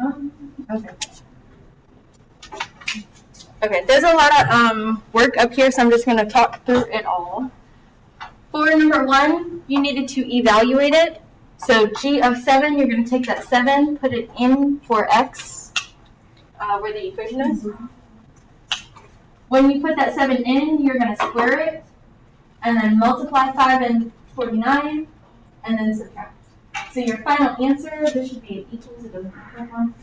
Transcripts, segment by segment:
Okay. Okay, there's a lot of work up here, so I'm just going to talk through it all. For number 1, you needed to evaluate it. So g of 7, you're going to take that 7, put it in for x, where the equation is. When you put that 7 in, you're going to square it, and then multiply 5 and 49, and then subtract. So your final answer, this should be equals, it doesn't matter,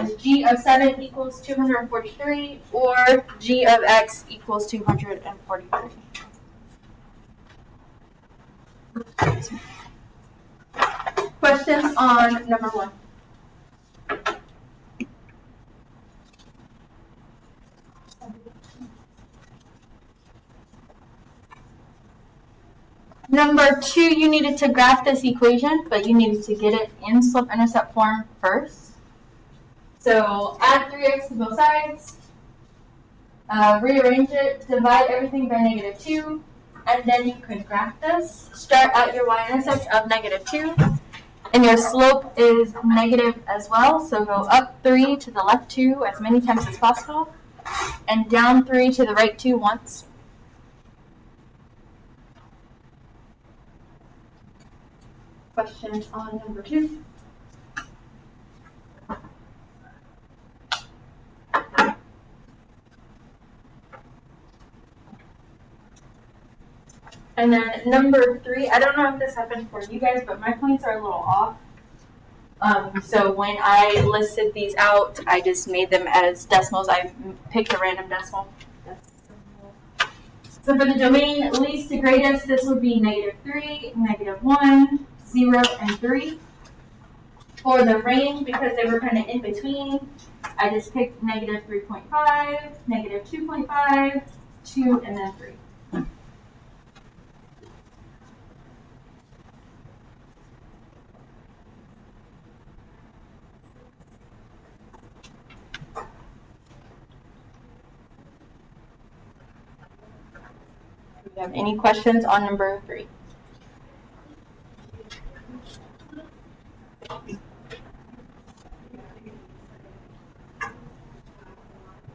is g of 7 equals 243, or g of x equals 243. Questions on number 1? Number 2, you needed to graph this equation, but you needed to get it in slope-intercept form first. So add 3x to both sides, rearrange it, divide everything by -2, and then you can graph this. Start at your y-intercept of -2, and your slope is negative as well, so go up 3 to the left 2 as many times as possible, and down 3 to the right 2 once. Questions on number 2? And then number 3, I don't know if this happened for you guys, but my points are a little off. So when I listed these out, I just made them as decimals. I picked a random decimal. So for the domain least to greatest, this would be -3, -1, 0, and 3. For the range, because they were kind of in between, I just picked -3.5, -2.5, 2, and then 3. Do you have any questions on number 3?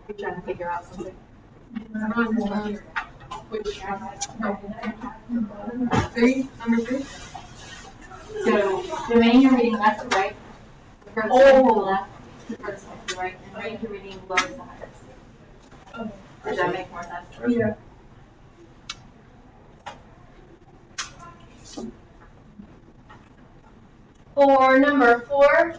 You're trying to figure out something. Which number 3? So domain you're reading left to right. The first one to the left, the first one to the right, and range you're reading lowest to highest. Does that make more sense? Yeah. For number 4,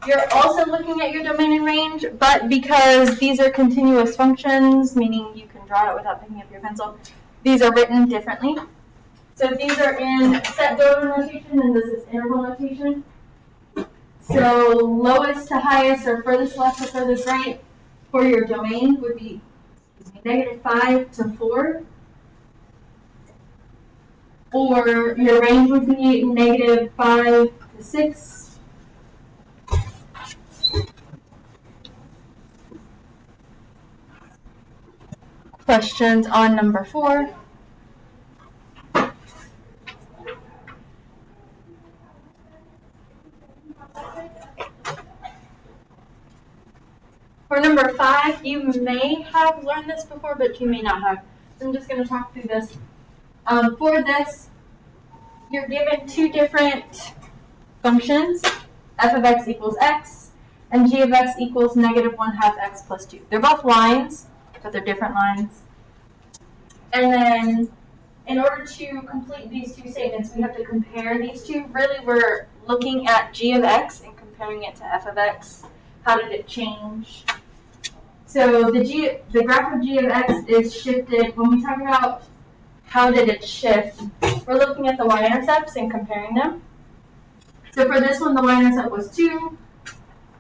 you're also looking at your domain and range, but because these are continuous functions, meaning you can draw it without picking up your pencil, these are written differently. So these are in set domain notation, and this is interval notation. So lowest to highest, or furthest left to furthest right, for your domain would be -5 to 4. Or your range would be -5 to 6. Questions on number 4? For number 5, you may have learned this before, but you may not have. So I'm just going to talk through this. For this, you're given 2 different functions, f of x equals x, and g of x equals -1/2 x plus 2. They're both lines, but they're different lines. And then, in order to complete these 2 statements, we have to compare these 2. Really, we're looking at g of x and comparing it to f of x. How did it change? So the graph of g of x is shifted. When we talk about how did it shift, we're looking at the y-intercepts and comparing them. So for this one, the y-intercept was 2.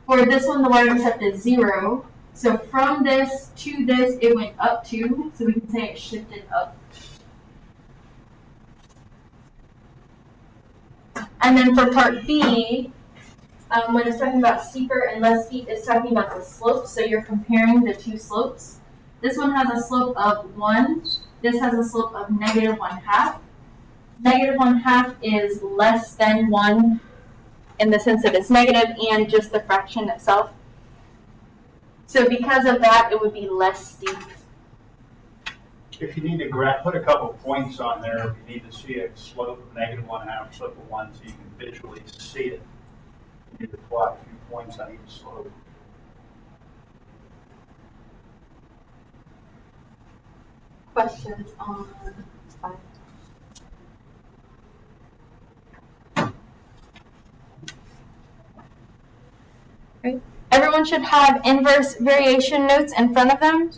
For this one, the y-intercept is 0. So from this to this, it went up 2. So we can say it shifted up. And then for part B, when it's talking about steeper and less steep, it's talking about the slope. So you're comparing the 2 slopes. This one has a slope of 1. This has a slope of -1/2. -1/2 is less than 1 in the sense that it's negative and just the fraction itself. So because of that, it would be less steep. If you need to put a couple points on there, if you need to see a slope of -1/2, slope of 1, so you can visually see it, you need to plot a few points on each slope. Questions on 5? Right. Everyone should have inverse variation notes in front of them.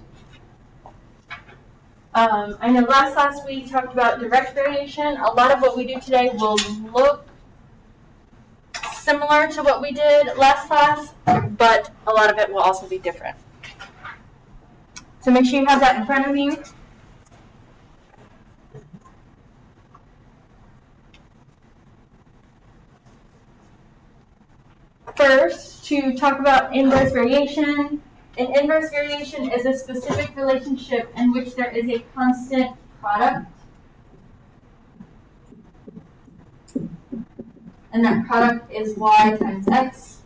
I know last class we talked about direct variation. A lot of what we do today will look similar to what we did last class, but a lot of it will also be different. So make sure you have that in front of you. First, to talk about inverse variation. An inverse variation is a specific relationship in which there is a constant product. And that product is y times x.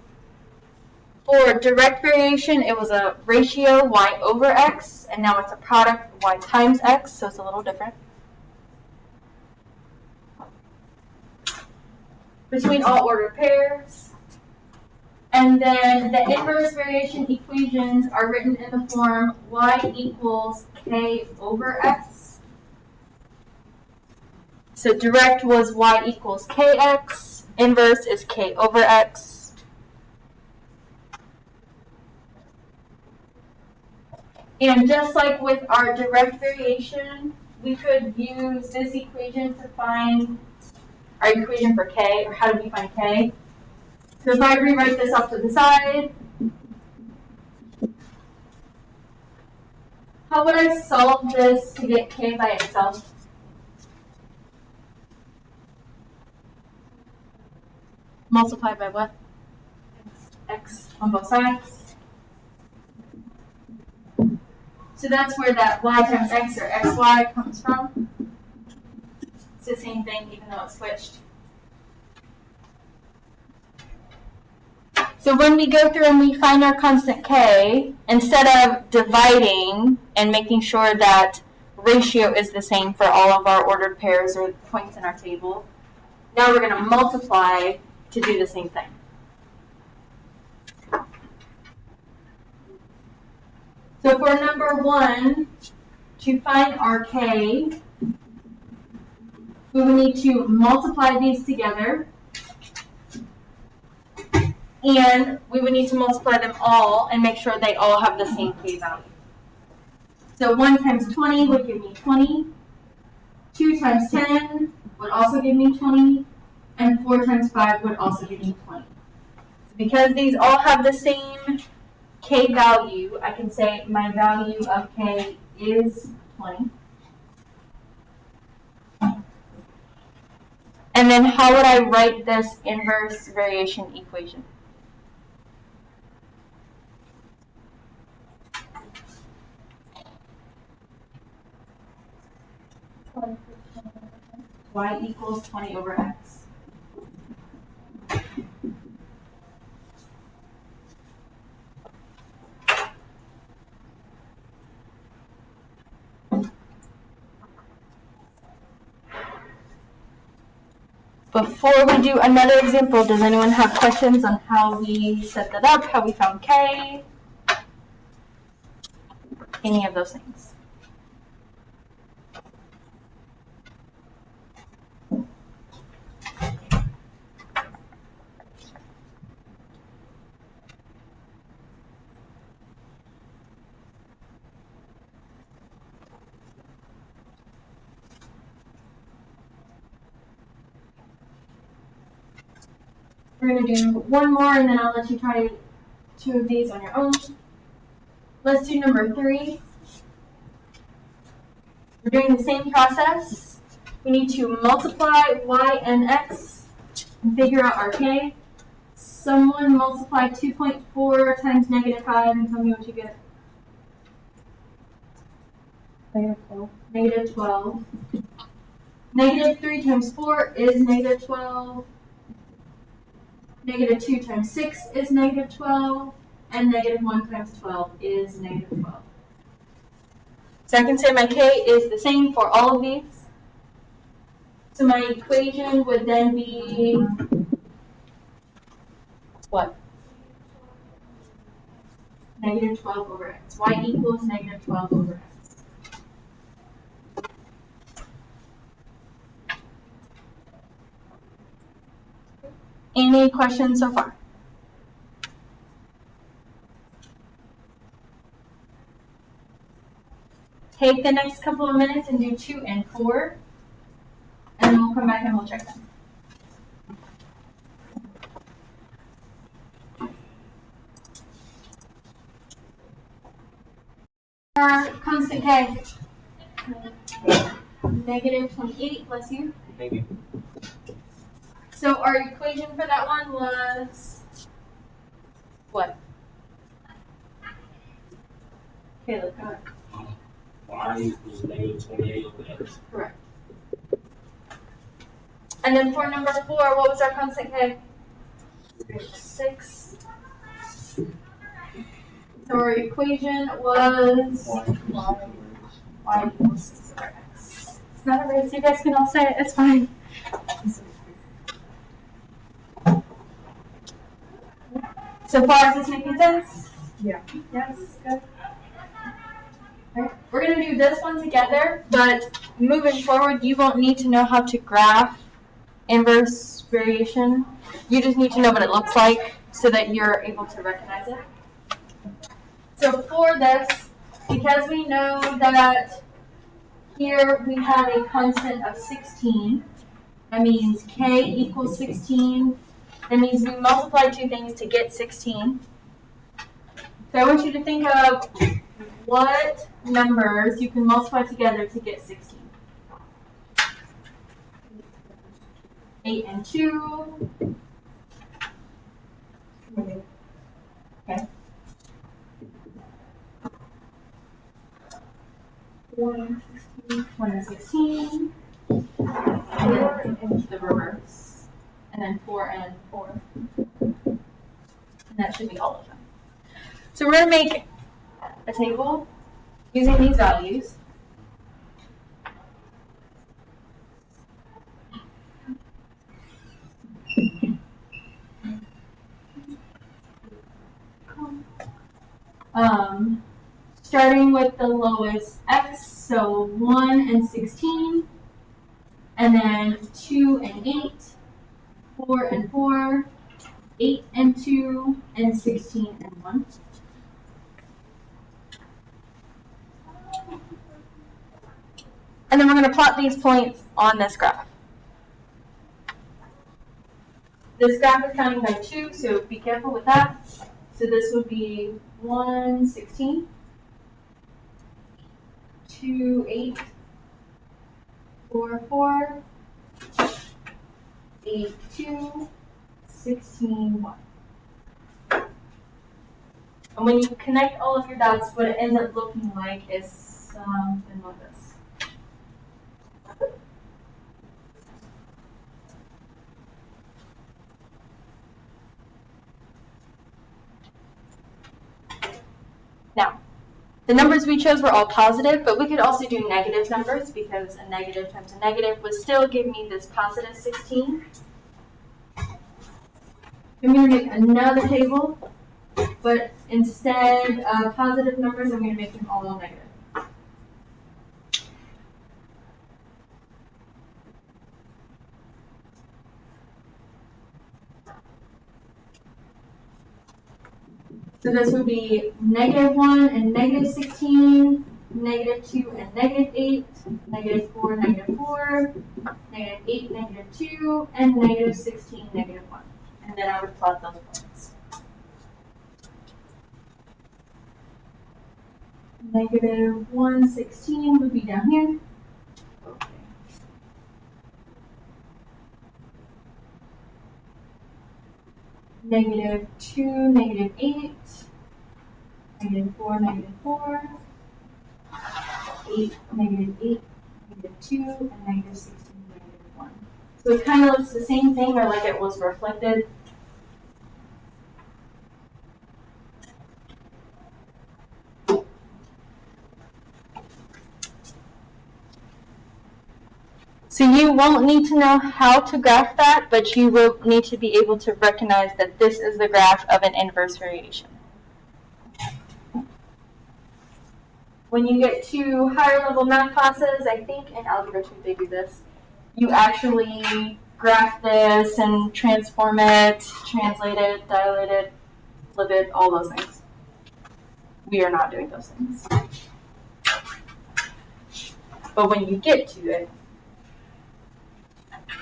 For direct variation, it was a ratio y over x, and now it's a product y times x, so it's a little different. Between all ordered pairs. And then the inverse variation equations are written in the form y equals k over x. So direct was y equals kx, inverse is k over x. And just like with our direct variation, we could use this equation to find our equation for k, or how do we find k? So if I rewrite this off to the side, how would I solve this to get k by itself? Multiply by what? X on both sides. So that's where that y times x or xy comes from. It's the same thing even though it's switched. So when we go through and we find our constant k, instead of dividing and making sure that ratio is the same for all of our ordered pairs or points in our table, now we're going to multiply to do the same thing. So for number 1, to find our k, we will need to multiply these together. And we would need to multiply them all and make sure they all have the same k value. So 1 times 20 would give me 20. 2 times 10 would also give me 20. And 4 times 5 would also give me 20. Because these all have the same k value, I can say my value of k is 20. And then how would I write this inverse variation equation? Y equals 20 over x. Before we do another example, does anyone have questions on how we set that up, how we found k? Any of those things? We're going to do one more and then I'll let you try 2 of these on your own. Let's do number 3. We're doing the same process. We need to multiply y and x and figure out our k. Someone multiply 2.4 times -5 and tell me what you get. Negative 12. Negative 3 times 4 is negative 12. Negative 2 times 6 is negative 12, and negative 1 times 12 is negative 12. So I can say my k is the same for all of these. So my equation would then be what? Negative 12 over x. Y equals negative 12 over x. Any questions so far? Take the next couple of minutes and do 2 and 4, and then we'll come back and we'll check them. Our constant k. Negative 28, bless you. Thank you. So our equation for that one was what? Okay, let's go. Y equals negative 28 over x. Correct. And then for number 4, what was our constant k? 6. So our equation was y equals 6 over x. It's not a race, you guys can all say it, it's fine. So far, is this making sense? Yeah. Yes, good. Alright, we're going to do this one together, but moving forward, you won't need to know how to graph inverse variation. You just need to know what it looks like so that you're able to recognize it. So for this, because we know that here we have a constant of 16, that means k equals 16. That means we multiply two things to get 16. So I want you to think of what numbers you can multiply together to get 16. 8 and 2. Okay. 1 and 16. 4 and the reverse. And then 4 and 4. And that should be all of them. So we're going to make a table using these values. Starting with the lowest x, so 1 and 16, and then 2 and 8, 4 and 4, 8 and 2, and 16 and 1. And then we're going to plot these points on this graph. This graph is counting by 2, so be careful with that. So this would be 1, 16, 2, 8, 4, 4, 8, 2, 16, 1. And when you connect all of your dots, what it ends up looking like is something like this. Now, the numbers we chose were all positive, but we could also do negative numbers because a negative times a negative would still give me this positive 16. I'm going to make another table, but instead of positive numbers, I'm going to make them all negative. So this would be negative 1 and negative 16, negative 2 and negative 8, negative 4, negative 4, negative 8, negative 2, and negative 16, negative 1. And then I would plot those points. Negative 1, 16 would be down here. Negative 2, negative 8, negative 4, negative 4, 8, negative 8, negative 2, and negative 16, negative 1. So it kind of looks the same thing, or like it was reflected So you won't need to know how to graph that, but you will need to be able to recognize that this is the graph of an inverse variation. When you get to higher level math classes, I think in Algebra 2 they do this, you actually graph this and transform it, translate it, dilate it, flip it, all those things. We are not doing those things. But when you get to it,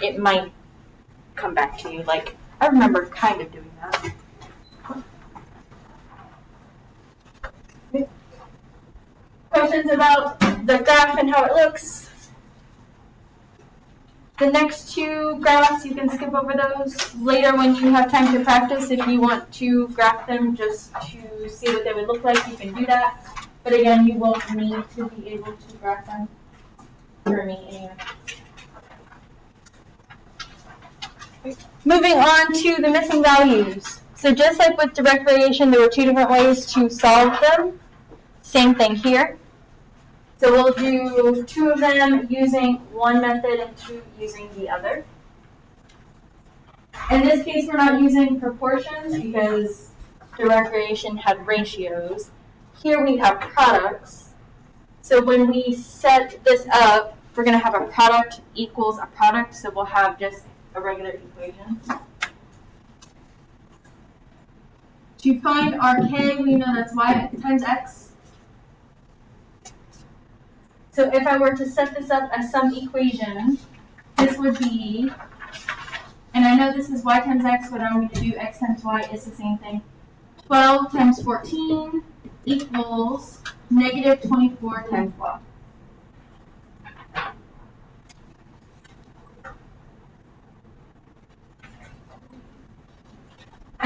it might come back to you. Like, I remember kind of doing that. Questions about the graph and how it looks? The next two graphs, you can skip over those later when you have time to practice. If you want to graph them just to see what they would look like, you can do that. But again, you won't need to be able to graph them, for me anyway. Moving on to the missing values. So just like with direct variation, there were two different ways to solve them. Same thing here. So we'll do two of them using one method and two using the other. In this case, we're not using proportions because direct variation had ratios. Here we have products. So when we set this up, we're going to have a product equals a product, so we'll have just a regular equation. To find our k, we know that's y times x. So if I were to set this up as some equation, this would be, and I know this is y times x, but I'm going to do x times y is the same thing. 12 times 14 equals negative 24 times y.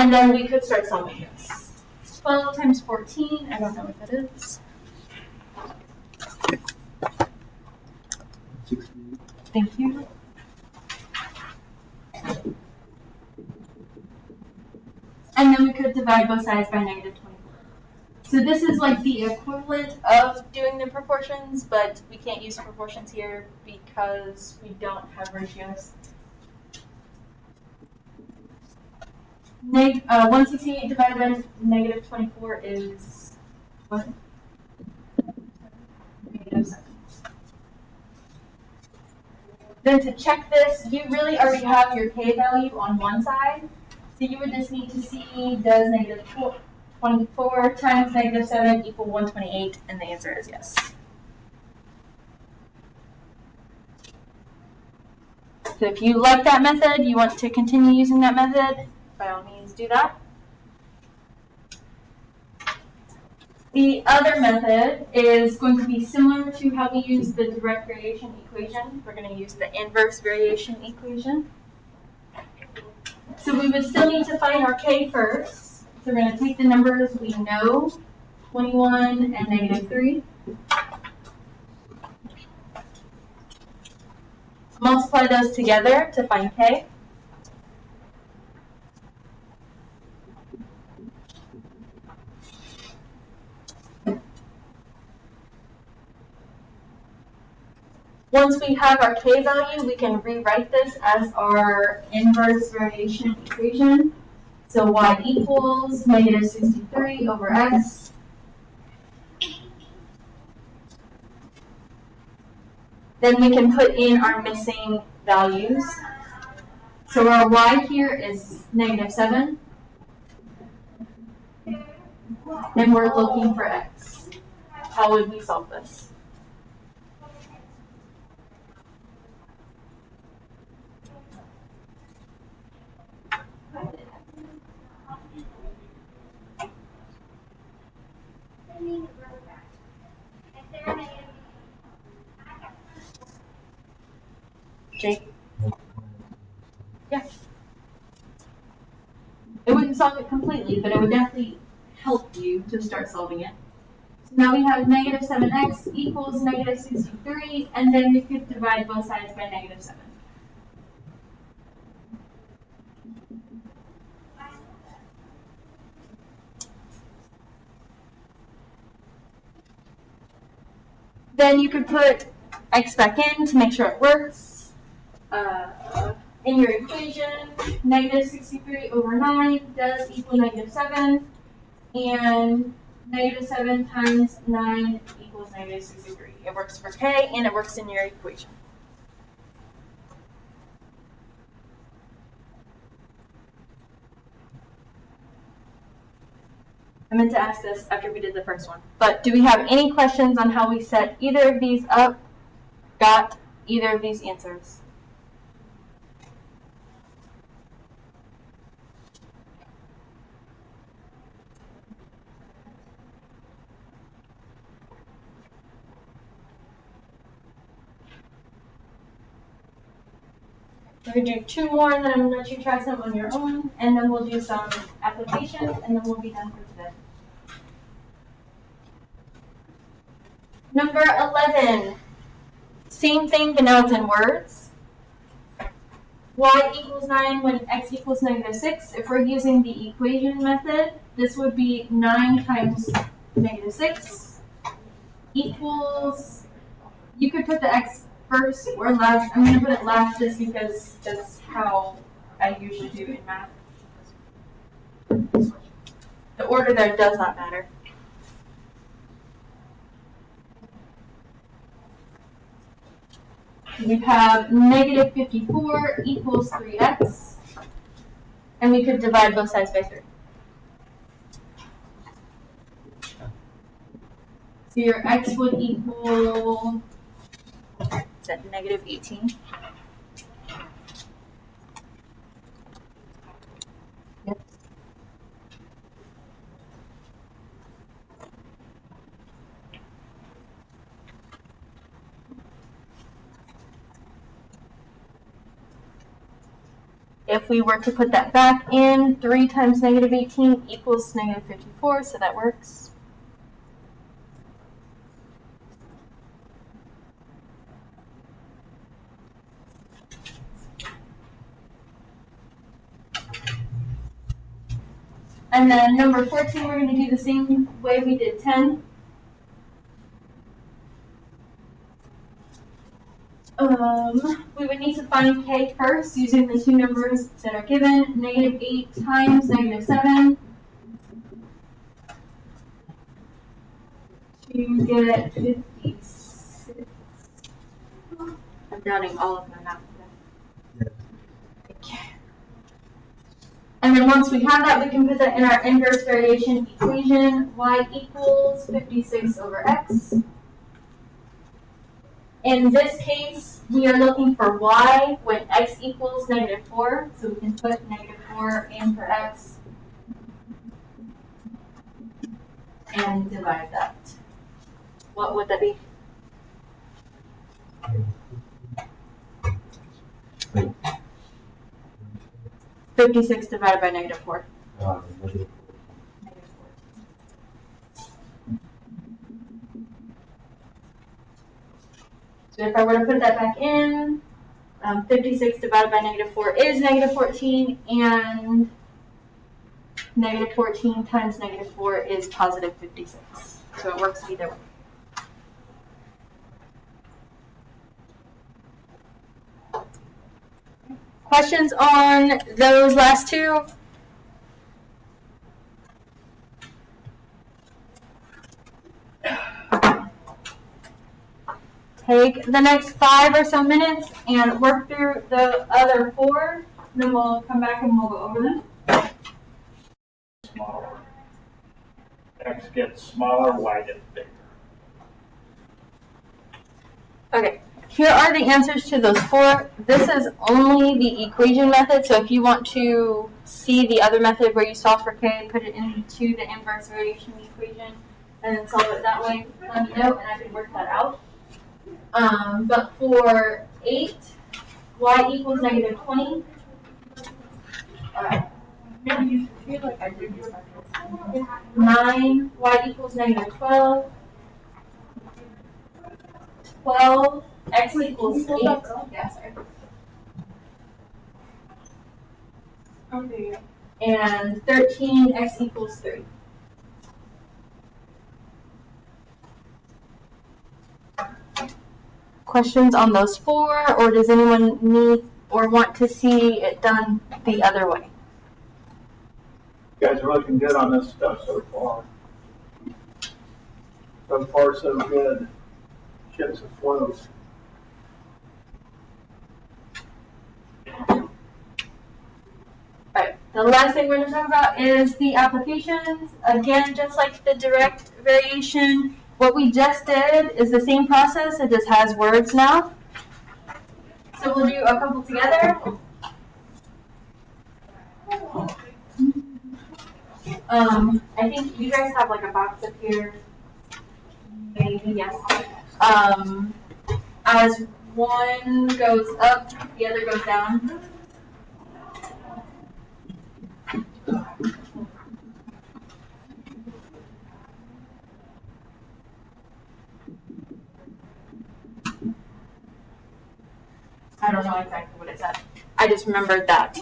And then we could start solving this. 12 times 14, I don't know what that is. 16. Thank you. And then we could divide both sides by negative 24. So this is like the equivalent of doing the proportions, but we can't use proportions here because we don't have ratios. 168 divided by negative 24 is what? Negative 7. Then to check this, you really already have your k value on one side. So you would just need to see, does negative 24 times negative 7 equal 128? And the answer is yes. So if you like that method, you want to continue using that method, by all means do that. The other method is going to be similar to how we use the direct variation equation. We're going to use the inverse variation equation. So we would still need to find our k first. So we're going to take the numbers we know, 21 and negative 3. Multiply those together to find k. Once we have our k value, we can rewrite this as our inverse variation equation. So y equals negative 63 over x. Then we can put in our missing values. So our y here is negative 7. And we're looking for x. How would we solve this? Jake? Yeah. It wouldn't solve it completely, but it would definitely help you to start solving it. So now we have negative 7x equals negative 63, and then we could divide both sides by negative 7. Then you could put x back in to make sure it works. in your equation, negative 63 over 9 does equal negative 7, and negative 7 times 9 equals negative 63. It works for k, and it works in your equation. I meant to ask this after we did the first one. But do we have any questions on how we set either of these up, got either of these answers? We're going to do 2 more, and then I'm going to let you try some on your own, and then we'll do some applications, and then we'll be done for today. Number 11. Same thing, but now it's in words. Y equals 9 when x equals negative 6. If we're using the equation method, this would be 9 times negative 6 equals, you could put the x first or last. I'm going to put it last just because that's how I usually do in math. The order there does not matter. We have negative 54 equals 3x, and we could divide both sides by 3. So your x would equal, is that negative 18? Yep. If we were to put that back in, 3 times negative 18 equals negative 54, so that works. And then number 14, we're going to do the same way we did 10. We would need to find k first using the 2 numbers that are given. Negative 8 times negative 7 to get 56. I'm doubting all of my math today. Okay. And then once we have that, we can put that in our inverse variation equation. Y equals 56 over x. In this case, we are looking for y when x equals negative 4. So we can put negative 4 in for x and divide that. What would that be? Wait. 56 divided by negative 4. Negative. Negative 4. So if I were to put that back in, 56 divided by negative 4 is negative 14, and negative 14 times negative 4 is positive 56. So it works either way. Questions on those last two? Take the next 5 or so minutes and work through the other 4. Then we'll come back and we'll go over them. Smaller. X gets smaller, Y gets bigger. Okay, here are the answers to those 4. This is only the equation method, so if you want to see the other method where you solve for k, put it into the inverse variation equation and then solve it that way, let me know and I can work that out. But for 8, y equals negative 20. 9, y equals negative 12. 12, x equals 8. Yeah, sorry. Okay. And 13, x equals 3. questions on those four, or does anyone need or want to see it done the other way? You guys are looking good on this stuff so far. So far, so good. Ships afloat. Alright, the last thing we're going to talk about is the applications. Again, just like the direct variation, what we just did is the same process, it just has words now. So we'll do a couple together. I think you guys have like a box up here. Maybe, yes. As one goes up, the other goes down. I don't know exactly what it said. I just remembered that.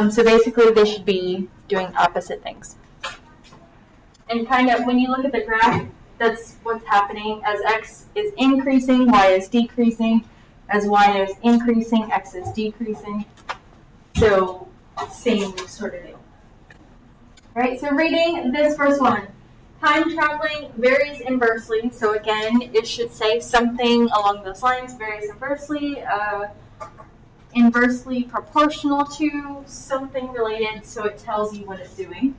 So basically they should be doing opposite things. And kind of when you look at the graph, that's what's happening. As x is increasing, y is decreasing. As y is increasing, x is decreasing. So same sort of deal. Right, so reading this first one. Time traveling varies inversely. So again, it should say something along those lines, varies inversely, inversely proportional to something related, so it tells you what it's doing.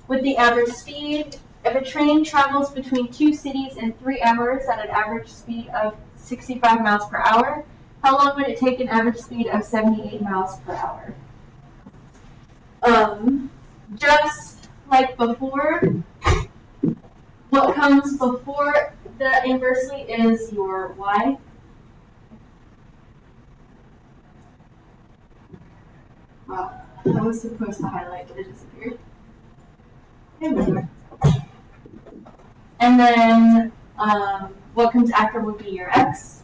With the average speed, if a train travels between two cities in 3 hours at an average speed of 65 miles per hour, how long would it take an average speed of 78 miles per hour? Just like before, what comes before the inversely is your y. Wow, I was supposed to highlight, but it disappeared. And then what comes after would be your x.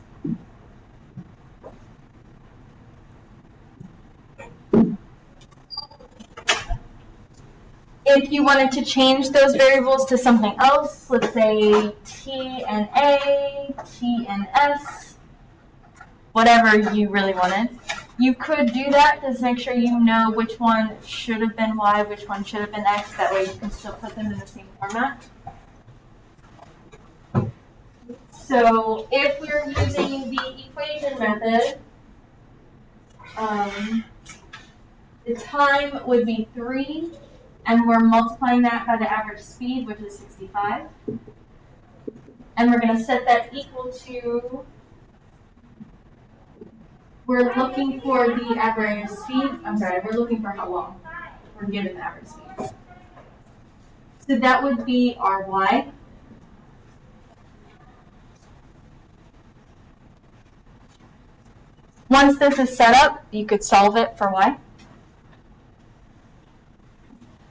If you wanted to change those variables to something else, let's say t and a, t and s, whatever you really wanted, you could do that. Just make sure you know which one should have been y, which one should have been x. That way you can still put them in the same format. So if we're using the equation method, the time would be 3, and we're multiplying that by the average speed, which is 65. And we're going to set that equal to, we're looking for the average speed, we're looking for how long we're given the average speed. So that would be our y. Once this is set up, you could solve it for y.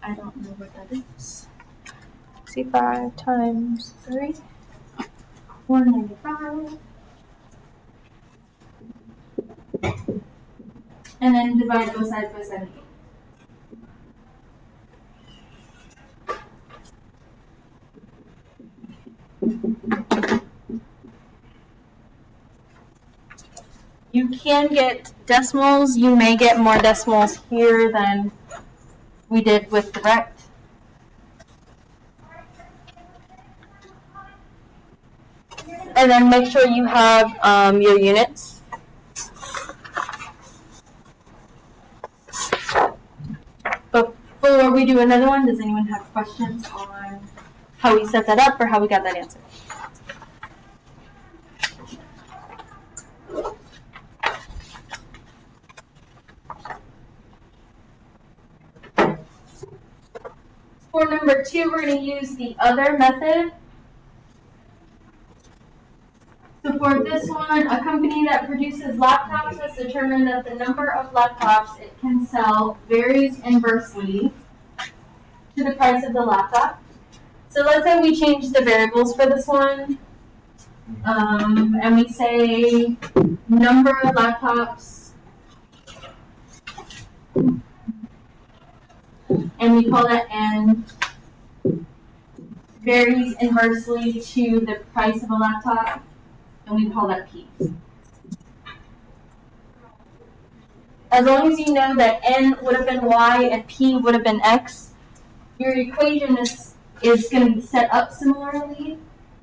I don't know what that is. 65 times 3, 195. And then divide both sides by 78. You can get decimals. You may get more decimals here than we did with direct. And then make sure you have your units. Before we do another one, does anyone have questions on how we set that up or how we got that answer? For number 2, we're going to use the other method. So for this one, a company that produces laptops has determined that the number of laptops it can sell varies inversely to the price of the laptop. So let's say we change the variables for this one, and we say number of laptops, and we call that n, varies inversely to the price of a laptop, and we call that P. As long as you know that N would have been Y and P would have been X, your equation is going to be set up similarly,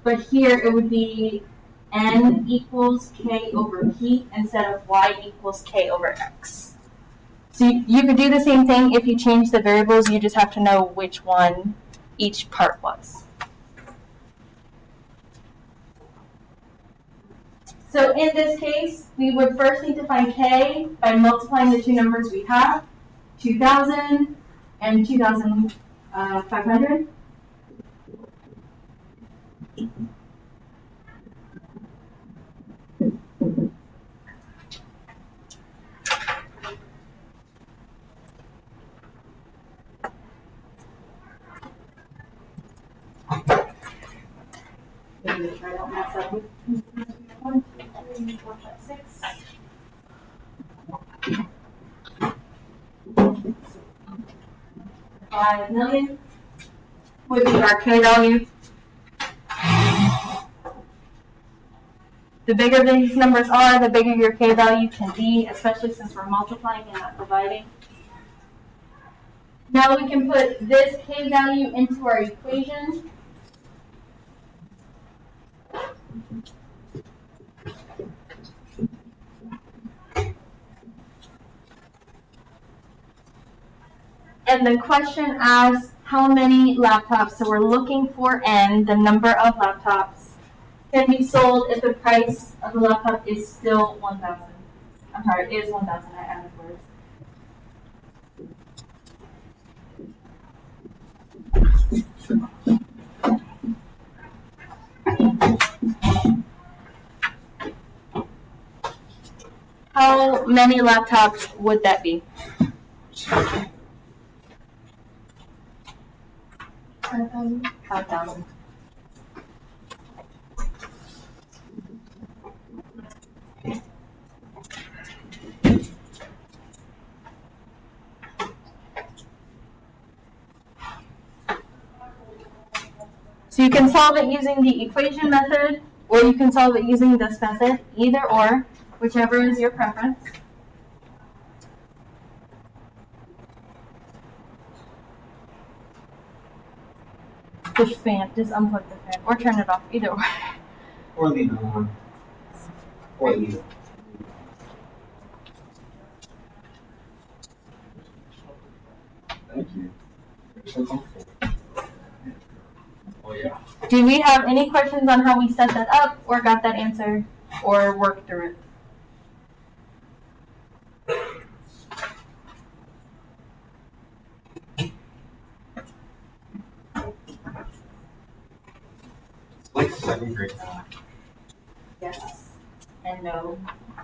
but here it would be N equals K over P instead of Y equals K over X. So you could do the same thing if you change the variables, you just have to know which one each part was. So in this case, we would first need to find K by multiplying the two numbers we have, 2,000 and 2,500. Make sure I don't mess up. 1, 2, 3, 4, 5, 6. $5 million would be our K value. The bigger these numbers are, the bigger your K value can be, especially since we're multiplying and not dividing. Now we can put this K value into our equation. And the question asks how many laptops, so we're looking for N, the number of laptops, can be sold if the price of the laptop is still 1,000. I'm sorry, it is 1,000, I added words. How many laptops would that be? 5,000. 5,000. So you can solve it using the equation method, or you can solve it using this method, either or, whichever is your preference. The fan, just unplug the fan, or turn it off, either way. Or leave it on. Or leave it. Thank you. You're so comfortable. Oh yeah. Do we have any questions on how we set that up, or got that answer, or worked through it? Like 7th grade math. Yes. And no.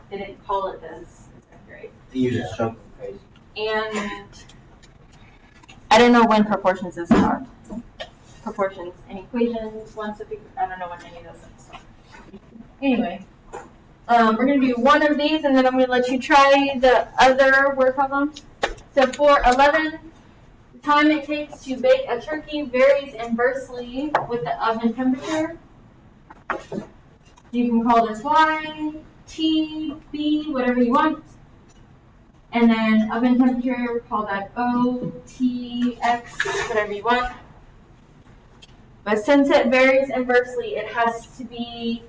They didn't call it this in 7th grade. You just shove the face. And I don't know when proportions is taught. Proportions and equations, I don't know when any of those things are. Anyway, we're going to do one of these, and then I'm going to let you try the other word problems. So for 11, the time it takes to bake a turkey varies inversely with the oven temperature. You can call this Y, T, B, whatever you want. And then oven temperature, call that O, T, X, whatever you want. But since it varies inversely, it has to be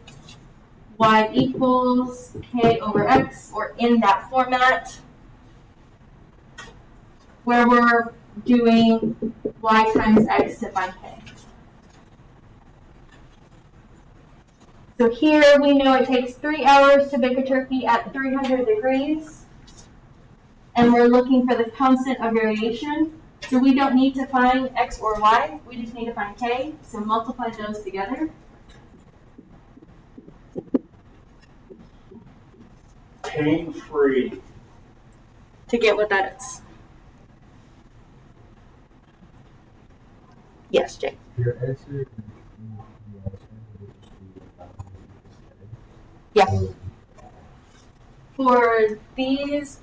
Y equals K over X, or in that format, where we're doing Y times X to find K. So here we know it takes 3 hours to bake a turkey at 300 degrees. And we're looking for the constant of variation. So we don't need to find X or Y, we just need to find K. So multiply those together. Pain-free. To get what that is. Yes, Jay. Your answer. Yeah. For these,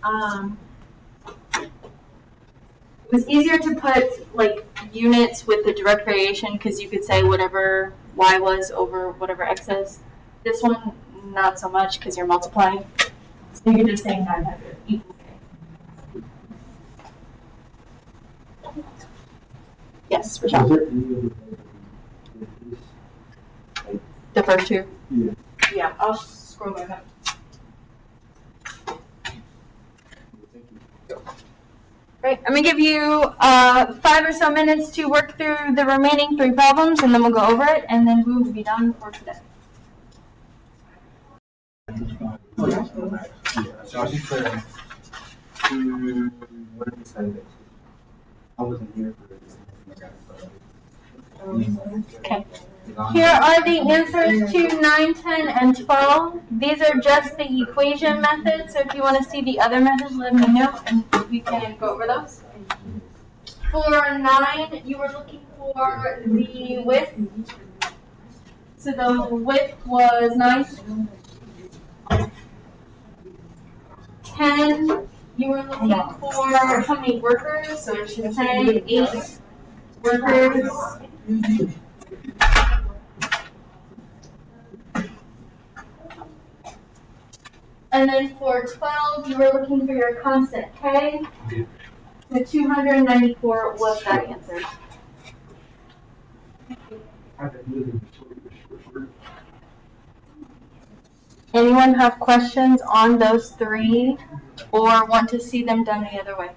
It was easier to put like units with the direct variation because you could say whatever y was over whatever x is. This one, not so much because you're multiplying. So you could just say 900 equals k. Yes, Was Rochelle. there any other way with this? Like, The first two. yeah. Yeah, I'll scroll back up. Thank you. Right, I'm gonna give you 5 or so minutes to work through the remaining 3 problems, and then we'll go over it, and then we will be done for today. Oh, yeah. So I think for what did we say that? I wasn't here for this. Okay. Here are the answers to 9, 10, and 12. These are just the equation methods, so if you want to see the other methods, let me know, and we can go over those. For 9, you were looking for the width. So the width was 9. 10, you were looking for how many workers, so it should say 8 workers. And then for 12, you were looking for your constant k. The 294 was that answer. Anyone have questions on those 3 or want to see them done the other way?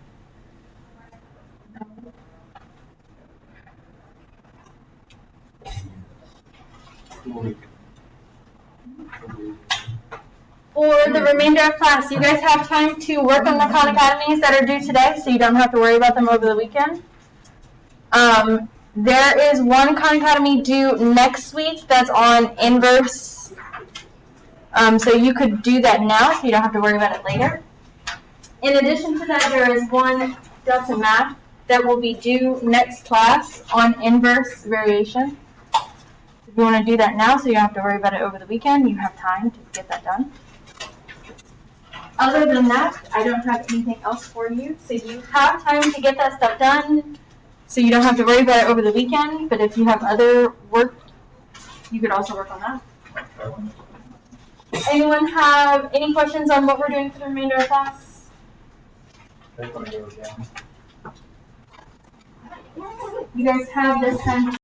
For the remainder of class, you guys have time to work on the Khan Academies that are due today, so you don't have to worry about them over the weekend. There is one Khan Academy due next week that's on inverse. So you could do that now, so you don't have to worry about it later. In addition to that, there is one Delta Math that will be due next class on inverse variation. If you want to do that now, so you don't have to worry about it over the weekend, you have time to get that done. Other than that, I don't have anything else for you. So you have time to get that stuff done, so you don't have to worry about it over the weekend. But if you have other work, you could also work on that. Anyone have any questions on what we're doing for the remainder of class? You guys have this time